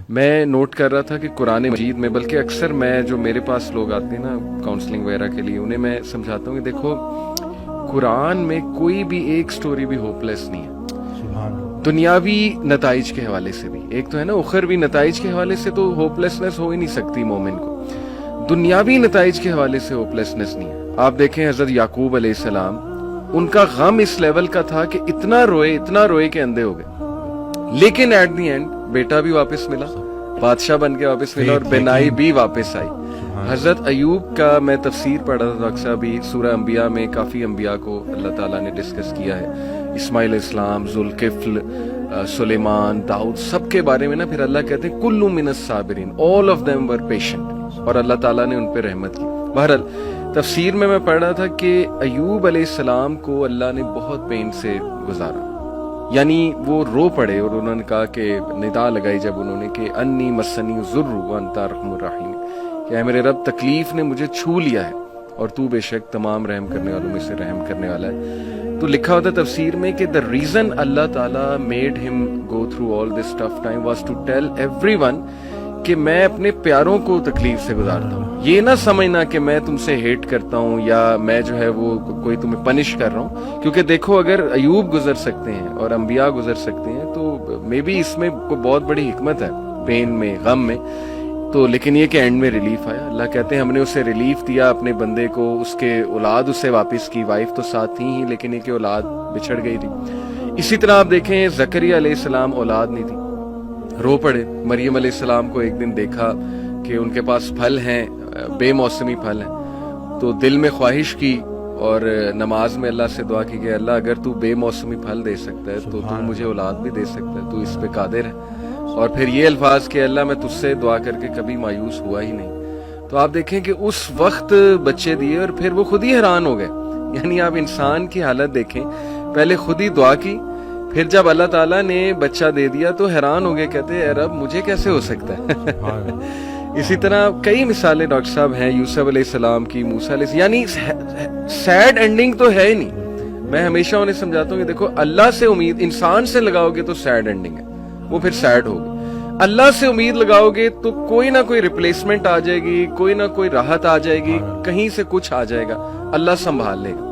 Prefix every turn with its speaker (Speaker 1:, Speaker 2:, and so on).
Speaker 1: میں نوٹ کر رہا تھا کہ قرآن مجید میں، بلکہ اکثر میں جو میرے پاس لوگ آتے ہیں نا کاؤنسلنگ وغیرہ کے لیے، انہیں میں سمجھاتا ہوں کہ دیکھو قرآن میں کوئی بھی ایک سٹوری بھی ہوپ لیس نہیں ہے، دنیاوی نتائج کے حوالے سے بھی، ایک تو ہے نا اخروی نتائج کے حوالے سے تو ہوپ لیسنس ہو ہی نہیں سکتی مومن کو، دنیاوی نتائج کے حوالے سے ہوپ لیسنس نہیں ہے۔ آپ دیکھیں حضرت یعقوب علیہ السلام، ان کا غم اس لیول کا تھا کہ اتنا روئے کہ اندھے ہو گئے، لیکن ایٹ دی اینڈ بیٹا بھی واپس ملا، بادشاہ بن کے واپس ملا، اور بینائی بھی واپس آئی۔ حضرت ایوب کا میں تفسیر پڑھ رہا تھا اکثر بھی، سورہ انبیاء میں کافی انبیاء کو اللہ تعالیٰ نے ڈسکس کیا ہے، اسماعیل علیہ السلام، ذوالکفل، سلیمان، داؤد، سب کے بارے میں نا پھر اللہ کہتے ہیں کل من الصابرین، all of them were patient، اور اللہ تعالیٰ نے ان پہ رحمت کی۔ بہرحال تفسیر میں پڑھ رہا تھا کہ ایوب علیہ السلام کو اللہ نے بہت پین سے گزارا، یعنی وہ رو پڑے، اور انہوں نے کہا کہ ندا لگائی جب انہوں نے کہ انی مسنی الضر وانت ارحم الراحمین، کہ اے میرے رب تکلیف نے مجھے چھو لیا ہے اور تو بے شک تمام رحم کرنے والوں میں سے رحم کرنے والا ہے۔ تو لکھا ہوتا ہے تفسیر میں کہ the reason اللہ تعالیٰ made him go through all this tough time was to tell everyone کہ میں اپنے پیاروں کو تکلیف سے گزارتا ہوں، یہ نہ سمجھنا کہ میں تم سے ہیٹ کرتا ہوں یا میں جو ہے وہ کوئی تمہیں پنش کر رہا ہوں، کیونکہ دیکھو اگر ایوب گزر سکتے ہیں اور انبیاء گزر سکتے ہیں تو مے بی اس میں کوئی بہت بڑی حکمت ہے، پین میں، غم میں۔ تو لیکن یہ کہ اینڈ میں ریلیف آیا، اللہ کہتے ہیں ہم نے اسے ریلیف دیا اپنے بندے کو، اس کے اولاد اسے واپس کی، وائف تو ساتھ تھی ہی لیکن یہ کہ اولاد بچھڑ گئی تھی۔ اسی طرح آپ دیکھیں زکریا علیہ السلام اولاد نہیں تھی، رو پڑے۔ مریم علیہ السلام کو ایک دن دیکھا کہ ان کے پاس پھل ہیں، بے موسمی پھل ہیں، تو دل میں خواہش کی اور نماز میں اللہ سے دعا کی کہ اللہ اگر تو بے موسمی پھل دے سکتا ہے تو مجھے اولاد بھی دے سکتا ہے، تو اس پہ قادر ہے۔ اور پھر یہ الفاظ کہ اللہ میں تجھ سے دعا کر کے کبھی مایوس ہوا ہی نہیں۔ تو آپ دیکھیں کہ اس وقت بچے دیے اور پھر وہ خود ہی حیران ہو گئے، یعنی آپ انسان کی حالت دیکھیں، پہلے خود ہی دعا کی، پھر جب اللہ تعالیٰ نے بچہ دے دیا تو حیران ہو گئے، کہتے اے رب مجھے کیسے ہو سکتا ہے۔ اسی طرح کئی مثالیں ڈاکٹر صاحب ہیں، یوسف علیہ السلام کی، موسیٰ علیہ السلام، یعنی سیڈ اینڈنگ تو ہے ہی نہیں۔ میں ہمیشہ انہیں سمجھاتا ہوں کہ دیکھو اللہ سے امید انسان سے لگاؤ گے تو سیڈ اینڈنگ ہے، وہ پھر سیڈ ہوگی۔ اللہ سے امید لگاؤ گے تو کوئی نہ کوئی ریپلیسمنٹ آ جائے گی، کوئی نہ کوئی راحت آ جائے گی، کہیں سے کچھ آ جائے گا، اللہ سنبھال لے گا۔